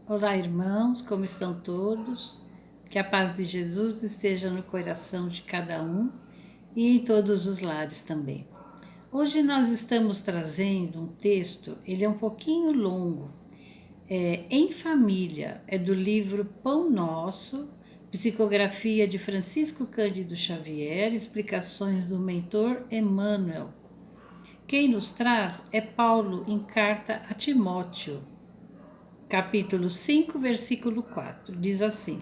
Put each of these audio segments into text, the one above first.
Olá, irmãos, como estão todos? Que a paz de Jesus esteja no coração de cada um e em todos os lares também. Hoje nós estamos trazendo um texto, ele é um pouquinho longo, Em Família, é do livro Pão Nosso, psicografia de Francisco Cândido Xavier, explicações do mentor Emmanuel. Quem nos traz é Paulo em carta a Timóteo, capítulo 5, versículo 4, diz assim: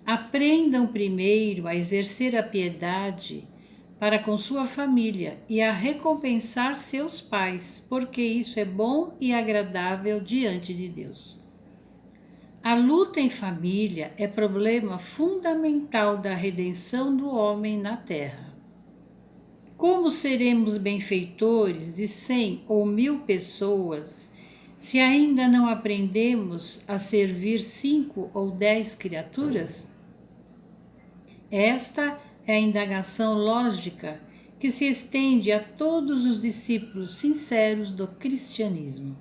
Aprendam primeiro a exercer a piedade para com sua família e a recompensar seus pais, porque isso é bom e agradável diante de Deus. A luta em família é problema fundamental da redenção do homem na terra. Como seremos benfeitores de 100 ou 1000 pessoas se ainda não aprendemos a servir 5 ou 10 criaturas? Esta é a indagação lógica que se estende a todos os discípulos sinceros do cristianismo.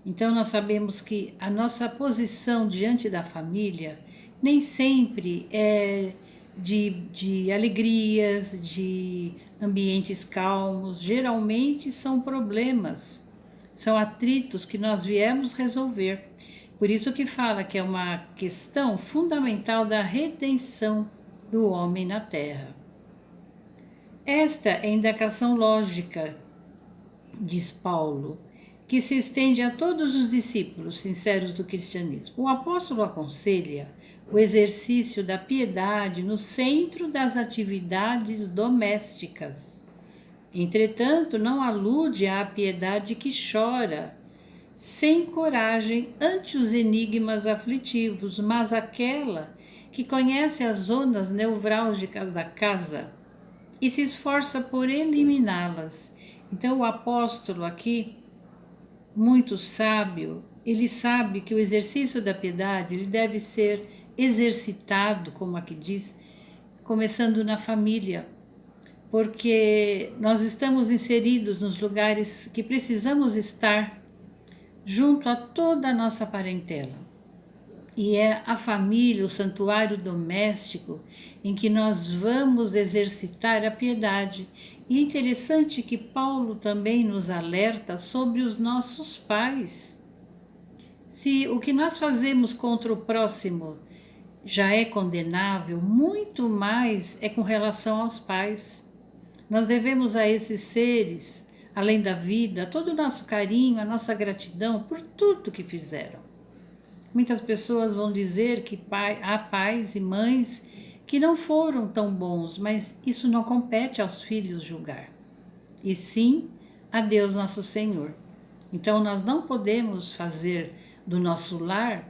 Então, nós sabemos que a nossa posição diante da família nem sempre é de alegrias, de ambientes calmos, geralmente são problemas, são atritos que nós viemos resolver. Por isso que fala que é uma questão fundamental da redenção do homem na terra. Esta é a indagação lógica, diz Paulo, que se estende a todos os discípulos sinceros do cristianismo. O apóstolo aconselha o exercício da piedade no centro das atividades domésticas. Entretanto, não alude à piedade que chora, sem coragem ante os enigmas aflitivos, mas aquela que conhece as zonas nevrálgicas da casa e se esforça por eliminá-las. Então, o apóstolo aqui, muito sábio, ele sabe que o exercício da piedade ele deve ser exercitado, como aqui diz, começando na família, porque nós estamos inseridos nos lugares que precisamos estar junto a toda a nossa parentela. E é a família, o santuário doméstico, em que nós vamos exercitar a piedade. E é interessante que Paulo também nos alerta sobre os nossos pais. Se o que nós fazemos contra o próximo já é condenável, muito mais é com relação aos pais. Nós devemos a esses seres, além da vida, todo o nosso carinho, a nossa gratidão por tudo que fizeram. Muitas pessoas vão dizer que há pais e mães que não foram tão bons, mas isso não compete aos filhos julgar, e sim a Deus nosso Senhor. Então nós não podemos fazer do nosso lar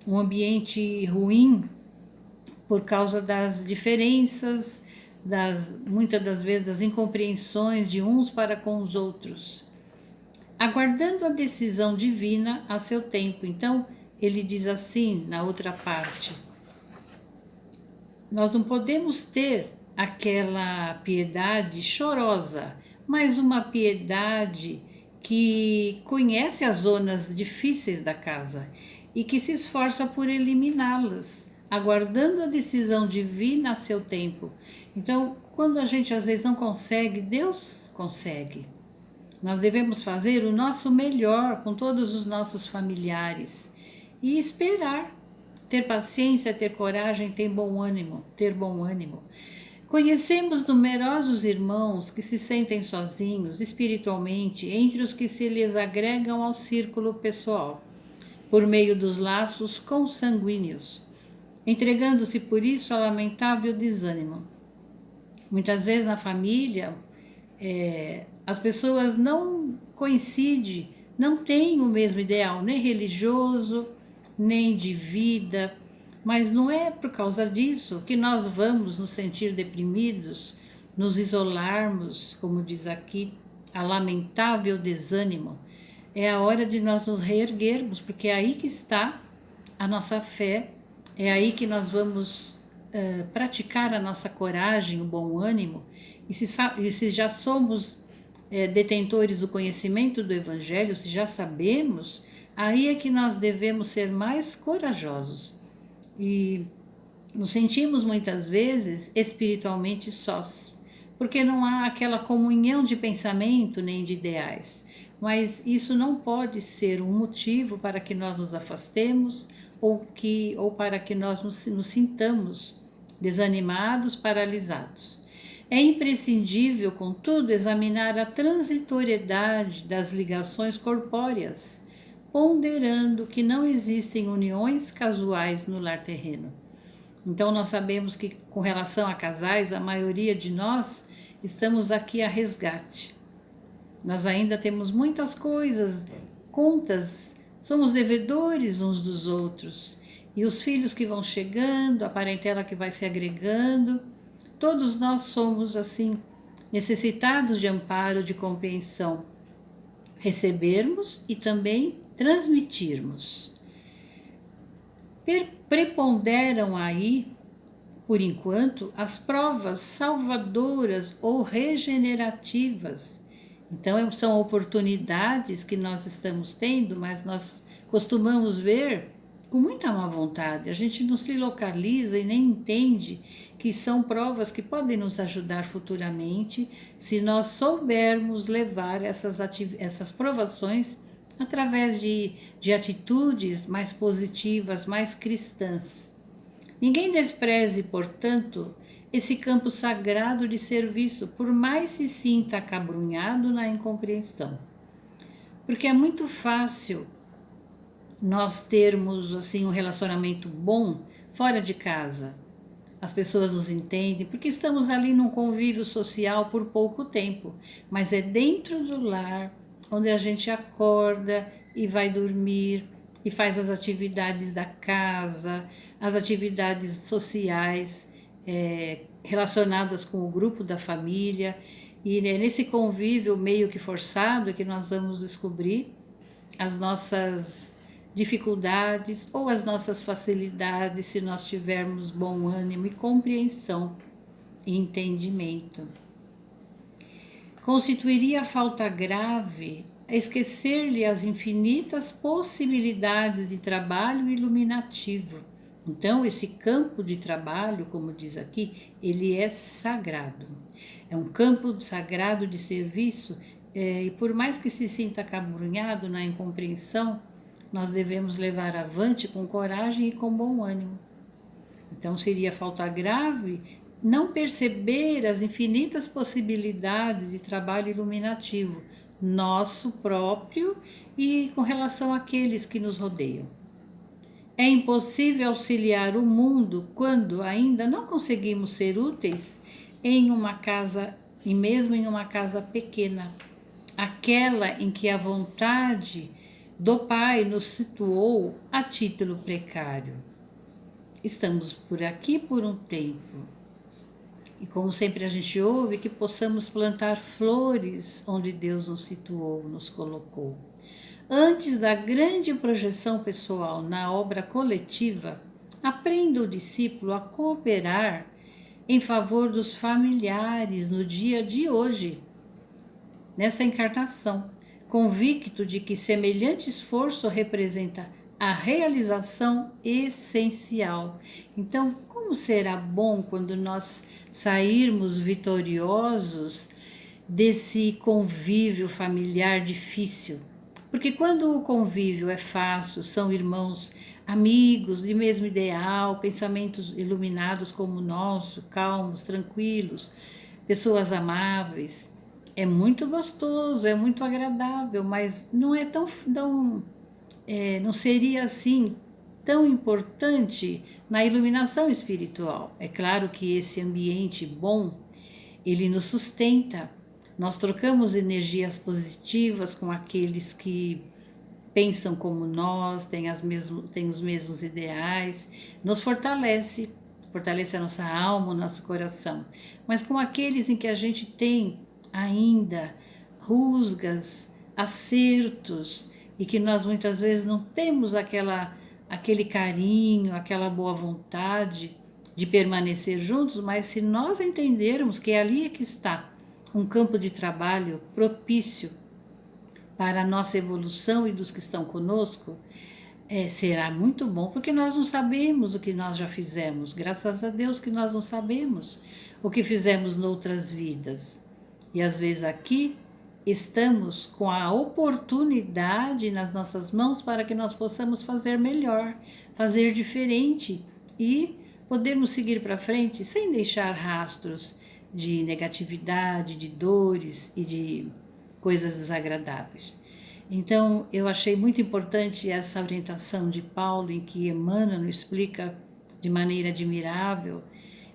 um ambiente ruim por causa das diferenças, muitas das vezes das incompreensões de uns para com os outros, aguardando a decisão divina a seu tempo. Então, ele diz assim na outra parte: nós não podemos ter aquela piedade chorosa, mas uma piedade que conhece as zonas difíceis da casa e que se esforça por eliminá-las, aguardando a decisão divina a seu tempo. Então, quando a gente às vezes não consegue, Deus consegue. Nós devemos fazer o nosso melhor com todos os nossos familiares e esperar, ter paciência, ter coragem, ter bom ânimo. Conhecemos numerosos irmãos que se sentem sozinhos espiritualmente entre os que se lhes agregam ao círculo pessoal, por meio dos laços consanguíneos, entregando-se por isso a lamentável desânimo. Muitas vezes na família, as pessoas não coincidem, não têm o mesmo ideal, nem religioso, nem de vida, mas não é por causa disso que nós vamos nos sentir deprimidos, nos isolarmos, como diz aqui, a lamentável desânimo. É a hora de nós nos reerguermos, porque é aí que está a nossa fé, é aí que nós vamos praticar a nossa coragem, o bom ânimo, e se já somos detentores do conhecimento do Evangelho, se já sabemos, Aí é que nós devemos ser mais corajosos e nos sentimos muitas vezes espiritualmente sós, porque não há aquela comunhão de pensamento nem de ideais. Mas isso não pode ser um motivo para que nós nos afastemos ou para que nós nos sintamos desanimados, paralisados. É imprescindível, contudo, examinar a transitoriedade das ligações corpóreas, ponderando que não existem uniões casuais no lar terreno. Então, nós sabemos que, com relação a casais, a maioria de nós estamos aqui a resgate. Nós ainda temos muitas coisas, contas, somos devedores uns dos outros. E os filhos que vão chegando, a parentela que vai se agregando, todos nós somos assim, necessitados de amparo, de compreensão. Recebermos e também transmitirmos. Preponderam aí, por enquanto, as provas salvadoras ou regenerativas. Então, são oportunidades que nós estamos tendo, mas nós costumamos ver com muita má vontade. A gente não se localiza e nem entende que são provas que podem nos ajudar futuramente se nós soubermos levar essas provações através de atitudes mais positivas, mais cristãs. Ninguém despreze, portanto, esse campo sagrado de serviço, por mais se sinta acabrunhado na incompreensão. Porque é muito fácil nós termos assim um relacionamento bom fora de casa. As pessoas nos entendem porque estamos ali num convívio social por pouco tempo, mas é dentro do lar onde a gente acorda e vai dormir e faz as atividades da casa, as atividades sociais relacionadas com o grupo da família. E é nesse convívio meio que forçado que nós vamos descobrir as nossas dificuldades ou as nossas facilidades, se nós tivermos bom ânimo e compreensão e entendimento. Constituiria falta grave esquecer-lhe as infinitas possibilidades de trabalho iluminativo. Então, esse campo de trabalho, como diz aqui, ele é sagrado. É um campo sagrado de serviço e por mais que se sinta acabrunhado na incompreensão, nós devemos levar avante com coragem e com bom ânimo. Então, seria falta grave não perceber as infinitas possibilidades de trabalho iluminativo, nosso próprio e com relação àqueles que nos rodeiam. É impossível auxiliar o mundo quando ainda não conseguimos ser úteis em uma casa, e mesmo em uma casa pequena, aquela em que a vontade do Pai nos situou a título precário. Estamos por aqui por um tempo. E como sempre a gente ouve, que possamos plantar flores onde Deus nos situou, nos colocou. Antes da grande projeção pessoal na obra coletiva, aprenda o discípulo a cooperar em favor dos familiares no dia de hoje, nessa encarnação, convicto de que semelhante esforço representa a realização essencial. Então, como será bom quando nós sairmos vitoriosos desse convívio familiar difícil? Porque quando o convívio é fácil, são irmãos, amigos de mesmo ideal, pensamentos iluminados como o nosso, calmos, tranquilos, pessoas amáveis, é muito gostoso, é muito agradável, mas não é não seria assim tão importante na iluminação espiritual. É claro que esse ambiente bom, ele nos sustenta. Nós trocamos energias positivas com aqueles que pensam como nós, têm os mesmos ideais, nos fortalece a nossa alma, o nosso coração. Mas com aqueles em que a gente tem ainda rusgas, acertos, e que nós muitas vezes não temos aquele carinho, aquela boa vontade de permanecer juntos, mas se nós entendermos que ali é que está um campo de trabalho propício para a nossa evolução e dos que estão conosco, será muito bom, porque nós não sabemos o que nós já fizemos. Graças a Deus que nós não sabemos o que fizemos noutras vidas. E às vezes aqui estamos com a oportunidade nas nossas mãos para que nós possamos fazer melhor, fazer diferente e podermos seguir para frente sem deixar rastros de negatividade, de dores e de coisas desagradáveis. Então, eu achei muito importante essa orientação de Paulo, em que Emmanuel explica de maneira admirável,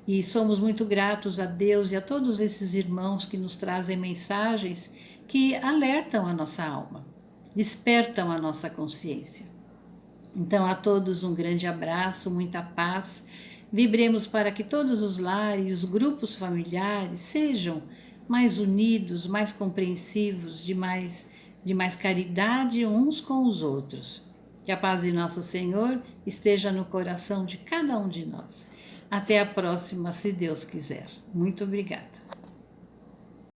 e somos muito gratos a Deus e a todos esses irmãos que nos trazem mensagens que alertam a nossa alma, despertam a nossa consciência. Então, a todos um grande abraço, muita paz. Vibremos para que todos os lares, os grupos familiares sejam mais unidos, mais compreensivos, de mais caridade uns com os outros. Que a paz de nosso Senhor esteja no coração de cada um de nós. Até a próxima, se Deus quiser. Muito obrigada.